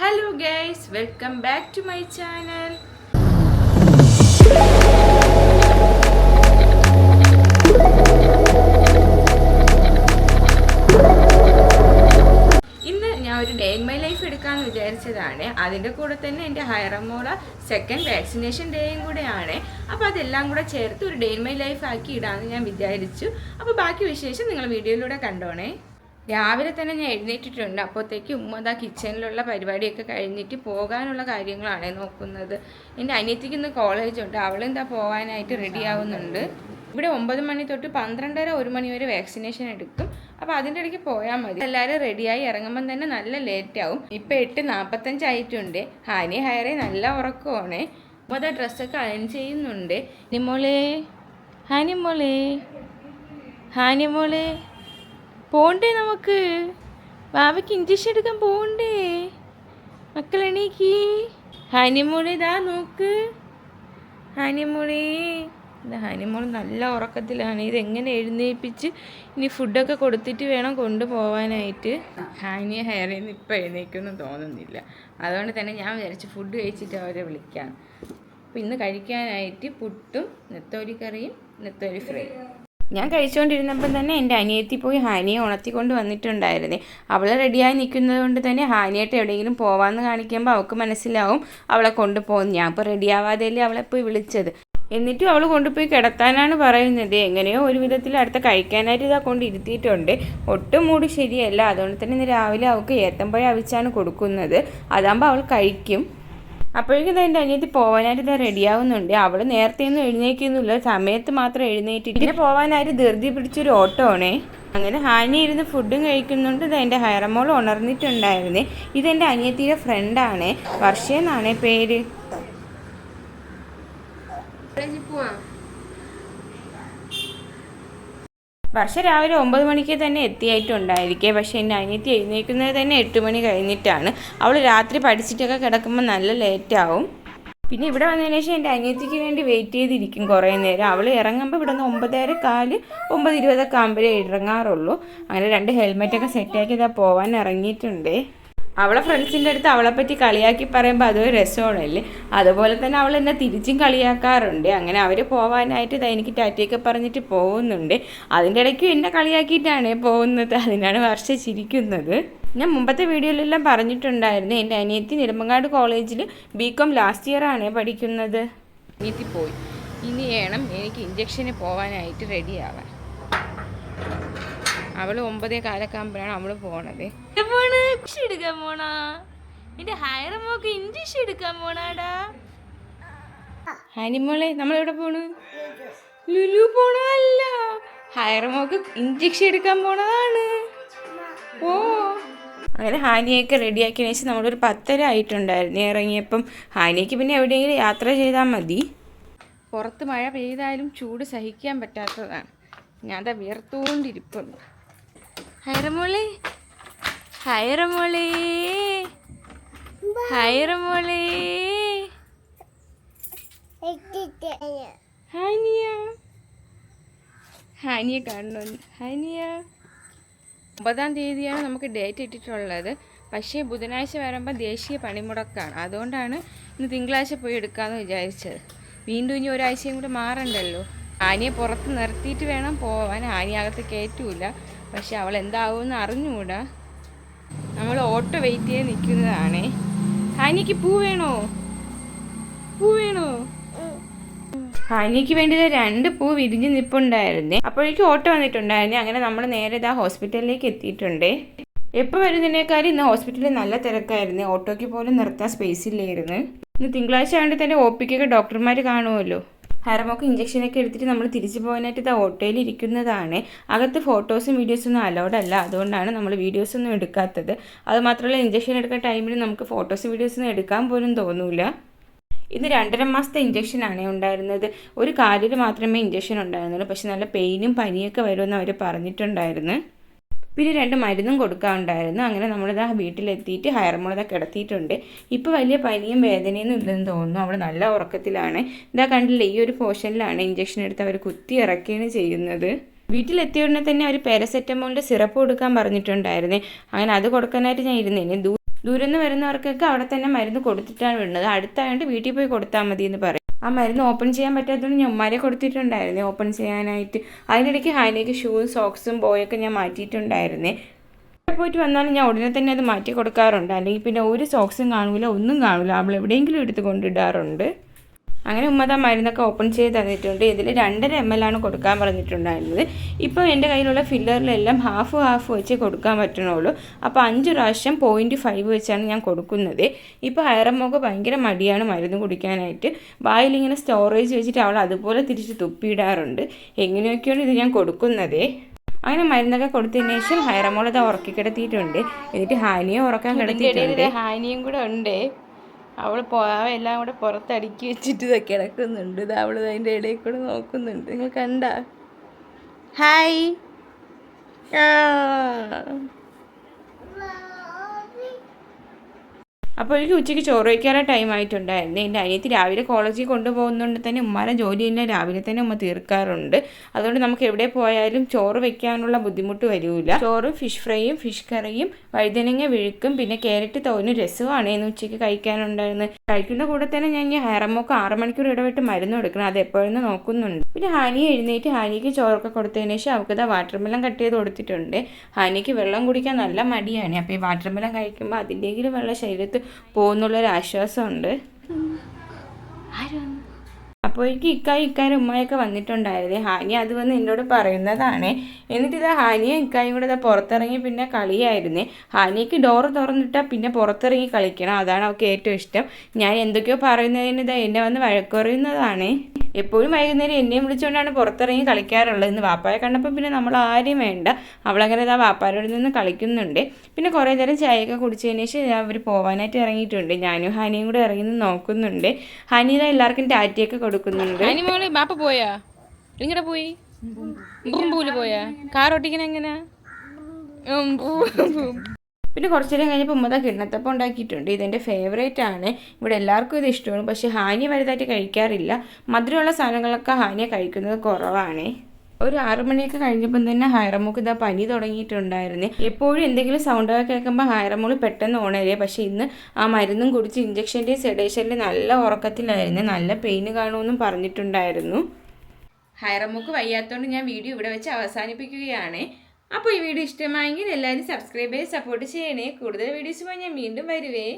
Hello guys, welcome back to my channel. ഇന്ന് ഞാൻ ഒരു ഡേ ഇൻ മൈ ലൈഫ് എടുക്കാമെന്ന് വിചാരിച്ചതാണ്. അതിൻ്റെ കൂടെ തന്നെ എൻ്റെ ഹൈറമോള സെക്കൻഡ് വാക്സിനേഷൻ ഡേയും കൂടെയാണ്. അപ്പോൾ അതെല്ലാം കൂടെ ചേർത്ത് ഒരു ഡേ ഇൻ മൈ ലൈഫ് ആക്കി ഇടാമെന്ന് ഞാൻ വിചാരിച്ചു. അപ്പോൾ ബാക്കി വിശേഷം നിങ്ങൾ വീഡിയോയിലൂടെ കണ്ടോണേ. രാവിലെ തന്നെ ഞാൻ എഴുന്നേറ്റിട്ടുണ്ട്. അപ്പോഴത്തേക്ക് ഉമ്മ കിച്ചണിലുള്ള പരിപാടിയൊക്കെ കഴിഞ്ഞിട്ട് പോകാനുള്ള കാര്യങ്ങളാണ് നോക്കുന്നത്. എൻ്റെ അനിയത്തിക്ക് ഇന്ന് കോളേജുണ്ട്. അവളെന്താ പോകാനായിട്ട് റെഡി ആവുന്നുണ്ട്. ഇവിടെ 9 മണി തൊട്ട് 12:30 1 മണി വരെ വാക്സിനേഷൻ എടുക്കും. അപ്പോൾ അതിൻ്റെ ഇടയ്ക്ക് പോയാൽ മതി. എല്ലാവരും റെഡിയായി ഇറങ്ങുമ്പം തന്നെ നല്ല ലേറ്റ് ആവും. ഇപ്പം 8:45 ആയിട്ടുണ്ട്. ഹാനി ഹയറെ നല്ല ഉറക്കമാണ്. ഉമ്മ ഡ്രസ്സൊക്കെ അയൺ ചെയ്യുന്നുണ്ട്. ഹാനിമോളെ ഹാനിമോളെ പോണ്ടേ, നമുക്ക് ബാബയ്ക്ക് ഇഞ്ചക്ഷൻ എടുക്കാൻ പോണ്ടേ? മക്കളെണീക്ക്. ഹാനിമോളെ ഇതാ നോക്ക്. ഹാനിമോളെ ഹാനിമോൾ നല്ല ഉറക്കത്തിലാണ്. ഇതെങ്ങനെ എഴുന്നേൽപ്പിച്ച് ഇനി ഫുഡൊക്കെ കൊടുത്തിട്ട് വേണം കൊണ്ടുപോകാനായിട്ട്. ഹാനിയെ ഹെയറിൽ നിന്ന് ഇപ്പം എഴുന്നേക്കൊന്നും തോന്നുന്നില്ല. അതുകൊണ്ട് തന്നെ ഞാൻ വിചാരിച്ച് ഫുഡ് കഴിച്ചിട്ട് അവരെ വിളിക്കാം. അപ്പോൾ ഇന്ന് കഴിക്കാനായിട്ട് പുട്ടും നെത്തോലി കറിയും നെത്തോലി ഫ്രൈ. ഞാൻ കഴിച്ചുകൊണ്ടിരുന്നപ്പം തന്നെ എൻ്റെ അനിയത്തി പോയി ഹാനിയെ ഉണർത്തിക്കൊണ്ട് വന്നിട്ടുണ്ടായിരുന്നേ. അവൾ റെഡിയായി നിൽക്കുന്നത് കൊണ്ട് തന്നെ ഹാനിയായിട്ട് എവിടെയെങ്കിലും പോകാമെന്ന് കാണിക്കുമ്പോൾ അവൾക്ക് മനസ്സിലാവും അവളെ കൊണ്ടുപോകും. ഞാൻ ഇപ്പോൾ റെഡിയാവാതെയല്ലേ അവളെ പോയി വിളിച്ചത്. എന്നിട്ടും അവൾ കൊണ്ടുപോയി കിടത്താനാണ് പറയുന്നത്. എങ്ങനെയോ ഒരു വിധത്തിൽ അടുത്ത കഴിക്കാനായിട്ട് ഇതാ കൊണ്ടിരുത്തിയിട്ടുണ്ട്. ഒട്ടും മൂടി ശരിയല്ല. അതുകൊണ്ട് തന്നെ ഇന്ന് രാവിലെ അവൾക്ക് ഏത്തമ്പഴം അവിച്ചാണ് കൊടുക്കുന്നത്. അതാകുമ്പോൾ അവൾ കഴിക്കും. അപ്പോഴേക്കും എൻ്റെ അനിയത്തി പോകാനായിട്ട് ഇതാ റെഡിയാവുന്നുണ്ട്. അവൾ നേരത്തെയൊന്നും എഴുന്നേൽക്കുന്നില്ല, സമയത്ത് മാത്രം എഴുന്നേറ്റിട്ട് ഇങ്ങനെ പോകാനായിട്ട് ധൃതി പിടിച്ചൊരു ഓട്ടമാണേ. അങ്ങനെ ഹാനി ഇരുന്ന് ഫുഡും കഴിക്കുന്നുണ്ട്. ഇത് എൻ്റെ ഹൈറമോൾ ഉണർന്നിട്ടുണ്ടായിരുന്നേ. ഇതെൻ്റെ അനിയത്തിയുടെ ഫ്രണ്ടാണ്, വർഷ എന്നാണ് പേര്. വർഷ രാവിലെ 9 മണിക്ക് തന്നെ എത്തിയായിട്ടുണ്ടായിരിക്കേ. പക്ഷേ എൻ്റെ അനിയത്തി എഴുന്നേൽക്കുന്നത് തന്നെ 8 മണി കഴിഞ്ഞിട്ടാണ്. അവൾ രാത്രി പഠിച്ചിട്ടൊക്കെ കിടക്കുമ്പോൾ നല്ല ലേറ്റാവും. പിന്നെ ഇവിടെ വന്നതിന് ശേഷം എൻ്റെ അനിയത്തിക്ക് വേണ്ടി വെയിറ്റ് ചെയ്തിരിക്കും കുറേ നേരം. അവൾ ഇറങ്ങുമ്പോൾ ഇവിടെ നിന്ന് 9:15 9:20 ആകുമ്പോഴേ ഇറങ്ങാറുള്ളൂ. അങ്ങനെ 2 ഹെൽമെറ്റൊക്കെ സെറ്റാക്കി ഇതാ പോകാൻ ഇറങ്ങിയിട്ടുണ്ട്. അവളെ ഫ്രണ്ട്സിൻ്റെ അടുത്ത് അവളെപ്പറ്റി കളിയാക്കി പറയുമ്പോൾ അതൊരു രസമാണല്ലേ. അതുപോലെ തന്നെ അവൾ എന്നെ തിരിച്ചും കളിയാക്കാറുണ്ട്. അങ്ങനെ അവർ പോകാനായിട്ട് എനിക്ക് ടാറ്റയൊക്കെ പറഞ്ഞിട്ട് പോകുന്നുണ്ട്. അതിൻ്റെ ഇടയ്ക്കും എന്നെ കളിയാക്കിയിട്ടാണ് പോകുന്നത്. അതിനാണ് വർഷ ചിരിക്കുന്നത്. ഞാൻ മുമ്പത്തെ വീഡിയോയിലെല്ലാം പറഞ്ഞിട്ടുണ്ടായിരുന്നു, എൻ്റെ അനിയത്തി നെടുമങ്ങാട് കോളേജിൽ BCom ലാസ്റ്റ് ഇയർ ആണ് പഠിക്കുന്നത്. അനിയത്തി പോയി. ഇനി വേണം എനിക്ക് ഇഞ്ചക്ഷന് പോകാനായിട്ട് റെഡിയാവാൻ. അവൾ 9:15 ആകുമ്പോഴാണ് അവൾ പോണത്. എടുക്കാൻ പോണാ എന്റെ ഹൈറമോക്ക് ഇഞ്ചക്ഷൻ എടുക്കാൻ പോണാടാ. ഹാനിമോളെ നമ്മളെവിടെ പോണു? ലുലു പോണതല്ല, ഹൈറമോക്ക് ഇഞ്ചക്ഷൻ എടുക്കാൻ പോണതാണ്. ഓ അങ്ങനെ ഹാനിയൊക്കെ റെഡിയാക്കിയതിന് ശേഷം നമ്മളൊരു 10:30 ആയിട്ടുണ്ടായിരുന്നു ഇറങ്ങിയപ്പം. ഹാനിക്ക് പിന്നെ എവിടെയെങ്കിലും യാത്ര ചെയ്താൽ മതി. പുറത്ത് മഴ പെയ്താലും ചൂട് സഹിക്കാൻ പറ്റാത്തതാണ്. ഞാൻ അതാ വിയർത്തുകൊണ്ടിരിപ്പുണ്ട്. ഹൈറമോളെ ഹൈറമോളെ ഹൈറമോളെ ഹാനിയ ഹാനിയെ കാണുന്നു. ഹാനിയ 9-ാം തീയതിയാണ് നമുക്ക് ഡേറ്റ് ഇട്ടിട്ടുള്ളത്. പക്ഷേ ബുധനാഴ്ച വരുമ്പോൾ ദേശീയ പണിമുടക്കാണ്. അതുകൊണ്ടാണ് ഇന്ന് തിങ്കളാഴ്ച പോയി എടുക്കാമെന്ന് വിചാരിച്ചത്. വീണ്ടും ഇനി ഒരാഴ്ചയും കൂടെ മാറണ്ടല്ലോ. ഹാനിയെ പുറത്ത് നിർത്തിയിട്ട് വേണം പോവാൻ. ഹാനി അകത്ത് കയറ്റൂല. പക്ഷെ അവൾ എന്താവുമെന്ന് അറിഞ്ഞുകൂടാ. നമ്മൾ ഓട്ടോ വെയിറ്റ് ചെയ്ത് നിൽക്കുന്നതാണേ. ഹാനിക്ക് പൂ വേണോ? ഹാനിക്ക് വേണ്ടി 2 പൂ വിരിഞ്ഞ് നിൽപ്പുണ്ടായിരുന്നേ. അപ്പോഴേക്കും ഓട്ടോ വന്നിട്ടുണ്ടായിരുന്നേ. അങ്ങനെ നമ്മൾ നേരെ ഇതാ ഹോസ്പിറ്റലിലേക്ക് എത്തിയിട്ടുണ്ടേ. എപ്പോൾ വരുന്നതിനേക്കാളും ഇന്ന് ഹോസ്പിറ്റലിൽ നല്ല തിരക്കായിരുന്നു. ഓട്ടോയ്ക്ക് പോലും നിർത്താൻ സ്പേസ് ഇല്ലായിരുന്നു. ഇന്ന് തിങ്കളാഴ്ച ആയതുകൊണ്ട് തന്നെ OPക്കൊക്കെ ഡോക്ടർമാർ കാണുമല്ലോ. ഹൈറമോക്ക് ഇഞ്ചക്ഷനൊക്കെ എടുത്തിട്ട് നമ്മൾ തിരിച്ചു പോകാനായിട്ട് ഇത് ഓട്ടോയിൽ ഇരിക്കുന്നതാണ്. അകത്ത് ഫോട്ടോസും വീഡിയോസൊന്നും അലൗഡ് അല്ല. അതുകൊണ്ടാണ് നമ്മൾ വീഡിയോസൊന്നും എടുക്കാത്തത്. അതുമാത്രമല്ല, ഇഞ്ചക്ഷൻ എടുക്കുന്ന ടൈമിൽ നമുക്ക് ഫോട്ടോസും വീഡിയോസൊന്നും എടുക്കാൻ പോലും തോന്നില്ല. ഇന്ന് 2.5 മാസത്തെ ഇഞ്ചക്ഷനാണ് ഉണ്ടായിരുന്നത്. ഒരു കാലിൽ മാത്രമേ ഇഞ്ചക്ഷൻ ഉണ്ടായിരുന്നുള്ളൂ. പക്ഷെ നല്ല പെയിനും പനിയൊക്കെ വരുമെന്ന് അവർ പറഞ്ഞിട്ടുണ്ടായിരുന്നു. പിന്നെ 2 മരുന്നും കൊടുക്കാറുണ്ടായിരുന്നു. അങ്ങനെ നമ്മളിതാ വീട്ടിലെത്തിയിട്ട് ഹൈറമോളിതാ കിടത്തിയിട്ടുണ്ട്. ഇപ്പോൾ വലിയ പനിയും വേദനയൊന്നും ഇല്ലെന്ന് തോന്നുന്നു. അവൾ നല്ല ഉറക്കത്തിലാണ്. ഇതാ കണ്ടില്ലേ, ഈ ഒരു പോർഷനിലാണ് ഇഞ്ചക്ഷൻ എടുത്ത് അവർ കുത്തി ഇറക്കുകയാണ് ചെയ്യുന്നത്. വീട്ടിലെത്തിയ ഉടനെ തന്നെ അവർ പാരസെറ്റമോളിൻ്റെ സിറപ്പ് കൊടുക്കാൻ പറഞ്ഞിട്ടുണ്ടായിരുന്നേ. അങ്ങനെ അത് കൊടുക്കാനായിട്ട് ഞാൻ ഇരുന്നേനെ. ദൂരെ നിന്ന് വരുന്നവർക്കൊക്കെ അവിടെ തന്നെ മരുന്ന് കൊടുത്തിട്ടാണ് വിടുന്നത്. അടുത്തായതുകൊണ്ട് വീട്ടിൽ പോയി കൊടുത്താൽ മതി എന്ന് പറയും. ആ മരുന്ന് ഓപ്പൺ ചെയ്യാൻ പറ്റാത്തതുകൊണ്ട് ഞാൻ ഉമ്മാരെ കൊടുത്തിട്ടുണ്ടായിരുന്നേ ഓപ്പൺ ചെയ്യാനായിട്ട്. അതിനിടയ്ക്ക് ഹാനിക്ക് ഷൂവും സോക്സും ബോയൊക്കെ ഞാൻ മാറ്റിയിട്ടുണ്ടായിരുന്നേ. പോയിട്ട് വന്നാലും ഞാൻ ഉടനെ തന്നെ അത് മാറ്റി കൊടുക്കാറുണ്ട്. അല്ലെങ്കിൽ പിന്നെ ഒരു സോക്സും കാണൂല, ഒന്നും കാണൂല, അവൾ എവിടെയെങ്കിലും എടുത്ത് കൊണ്ടിടാറുണ്ട്. അങ്ങനെ ഉമ്മ മരുന്നൊക്കെ ഓപ്പൺ ചെയ്ത് തന്നിട്ടുണ്ട്. ഇതിൽ 2.5 ml ആണ് കൊടുക്കാൻ പറഞ്ഞിട്ടുണ്ടായിരുന്നത്. ഇപ്പോൾ എൻ്റെ കയ്യിലുള്ള ഫില്ലറിലെല്ലാം ഹാഫ് വെച്ച് കൊടുക്കാൻ പറ്റണുള്ളൂ. അപ്പോൾ 5 പ്രാവശ്യം 0.5 വെച്ചാണ് ഞാൻ കൊടുക്കുന്നത്. ഇപ്പോൾ ഹൈറമ്മൊക്കെ ഭയങ്കര മടിയാണ് മരുന്ന് കുടിക്കാനായിട്ട്. വായിലിങ്ങനെ സ്റ്റോറേജ് വെച്ചിട്ട് അവൾ അതുപോലെ തിരിച്ച് തുപ്പിയിടാറുണ്ട്. എങ്ങനെയൊക്കെയാണ് ഇത് ഞാൻ കൊടുക്കുന്നതേ. അങ്ങനെ മരുന്നൊക്കെ കൊടുത്തതിന് ശേഷം ഹൈറമോളത് ഉറക്കി കിടത്തിയിട്ടുണ്ട്. എന്നിട്ട് ഹാനിയെ ഉറക്കാൻ കിടത്തിയിട്ടുണ്ട്. ഹാനിയും കൂടെ ഉണ്ട്. അവൾ എല്ലാം കൂടെ പുറത്തടുക്കി വെച്ചിട്ട് ഇതൊക്കെ കിടക്കുന്നുണ്ട്. ഇത് അവൾ അതിൻ്റെ ഇടയിൽ കൂടെ നോക്കുന്നുണ്ട്. നിങ്ങൾ കണ്ട? ഹായ്. അപ്പോൾ എനിക്ക് ഉച്ചയ്ക്ക് ചോറ് വയ്ക്കാനുള്ള ടൈം ആയിട്ടുണ്ടായിരുന്നു. എൻ്റെ അനിയത്തി രാവിലെ കോളേജിൽ കൊണ്ടുപോകുന്നതുകൊണ്ട് തന്നെ ഉമ്മാരെ ജോലിയെല്ലാം രാവിലെ തന്നെ ഉമ്മ തീർക്കാറുണ്ട്. അതുകൊണ്ട് നമുക്ക് എവിടെ പോയാലും ചോറ് വെക്കാനുള്ള ബുദ്ധിമുട്ട് വരില്ല. ചോറും ഫിഷ് ഫ്രൈയും ഫിഷ് കറിയും വഴുതനങ്ങ വിഴുക്കും പിന്നെ ക്യാരറ്റ് തോരനും രസമാണ് ഇന്ന് ഉച്ചയ്ക്ക് കഴിക്കാനുണ്ടായിരുന്നത്. കഴിക്കുന്ന കൂടെ തന്നെ ഞാൻ ഹൈറമ്മൊക്കെ 6 മണിക്കൂർ ഇടവിട്ട് മരുന്ന് കൊടുക്കണം. അത് എപ്പോഴെന്ന് നോക്കുന്നുണ്ട്. പിന്നെ ഹാനിയെ എഴുന്നേറ്റ് ഹാനിക്ക് ചോറൊക്കെ കൊടുത്തതിന് ശേഷം അവൾക്ക് വാട്ടർമെലൺ കട്ട് ചെയ്ത് കൊടുത്തിട്ടുണ്ട്. ഹാനിക്ക് വെള്ളം കുടിക്കാൻ നല്ല മടിയാണ്. അപ്പോൾ ഈ വാട്ടർമെലൺ കഴിക്കുമ്പോൾ അതിൻ്റെങ്കിലും വെള്ളം ശരീരത്ത് പോകുന്നുള്ളൊരു ആശ്വാസമുണ്ട്. അപ്പോൾ എനിക്ക് ഇക്കാരും ഉമ്മയൊക്കെ വന്നിട്ടുണ്ടായിരുന്നേ. ഹാനി അത് വന്ന് എന്നോട് പറയുന്നതാണ്. എന്നിട്ട് ഇതാ ഹാനിയും ഇക്കായും കൂടെ പുറത്തിറങ്ങി പിന്നെ കളിയായിരുന്നേ. ഹാനിക്ക് ഡോറ് തുറന്നിട്ടാൽ പിന്നെ പുറത്തിറങ്ങി കളിക്കണം. അതാണ് അവൾക്ക് ഏറ്റവും ഇഷ്ടം. ഞാൻ എന്തൊക്കെയോ പറയുന്നതിന് ഇതാ എന്നെ വന്ന് വഴക്കുറയുന്നതാണ്. എപ്പോഴും വൈകുന്നേരം എന്നെയും വിളിച്ചുകൊണ്ടാണ് പുറത്തിറങ്ങി കളിക്കാറുള്ളത്. ഇന്ന് വാപ്പായെ കണ്ടപ്പോൾ പിന്നെ നമ്മൾ ആരും വേണ്ട. അവളങ്ങനെ ഇതാ വാപ്പാരോട് നിന്ന് കളിക്കുന്നുണ്ട്. പിന്നെ കുറേ നേരം ചായയൊക്കെ കുടിച്ചതിന് ശേഷം അവർ പോകാനായിട്ട് ഇറങ്ങിയിട്ടുണ്ട്. ഞാനും ഹാനിയും കൂടെ ഇറങ്ങി നോക്കുന്നുണ്ട്. ഹാനി ഇതാ എല്ലാവർക്കും ടാറ്റയൊക്കെ കൊടുക്കുന്നുണ്ട്. ഹാനി മോളെ ബാപ്പ പോയാ? ഇങ്ങടെ പോയി പൂല് പോയാ? കാർ ഓട്ടിക്കണ എങ്ങനെയാ? പിന്നെ കുറച്ച് നേരം കഴിഞ്ഞപ്പോൾ ഉമ്മ കിണ്ണത്തപ്പം ഉണ്ടാക്കിയിട്ടുണ്ട്. ഇതെൻ്റെ ഫേവറേറ്റ് ആണ്. ഇവിടെ എല്ലാവർക്കും ഇത് ഇഷ്ടമാണ്. പക്ഷേ ഹാനി വലുതായിട്ട് കഴിക്കാറില്ല. മധുരമുള്ള സാധനങ്ങളൊക്കെ ഹാനിയെ കഴിക്കുന്നത് കുറവാണ്. ഒരു 6 മണിയൊക്കെ കഴിഞ്ഞപ്പം തന്നെ ഹൈറമോൾക്ക് ഇതാ പനി തുടങ്ങിയിട്ടുണ്ടായിരുന്നു. എപ്പോഴും എന്തെങ്കിലും സൗണ്ടൊക്കെ കേൾക്കുമ്പോൾ ഹൈറമോൾ പെട്ടെന്ന് ഉണരുക. പക്ഷേ ഇന്ന് ആ മരുന്നും കുടിച്ച് ഇഞ്ചക്ഷൻ്റെയും സെഡേഷൻ്റെയും നല്ല ഉറക്കത്തിലായിരുന്നു. നല്ല പെയിന് കാണുമെന്നും പറഞ്ഞിട്ടുണ്ടായിരുന്നു. ഹൈറമോൾക്ക് വയ്യാത്തതുകൊണ്ട് ഞാൻ വീഡിയോ ഇവിടെ വെച്ച് അവസാനിപ്പിക്കുകയാണ്. അപ്പോൾ ഈ വീഡിയോ ഇഷ്ടമായെങ്കിൽ എല്ലാവരും സബ്സ്ക്രൈബ് ചെയ്ത് സപ്പോർട്ട് ചെയ്യണേ. കൂടുതൽ വീഡിയോസുമായി ഞാൻ വീണ്ടും വരുവേ.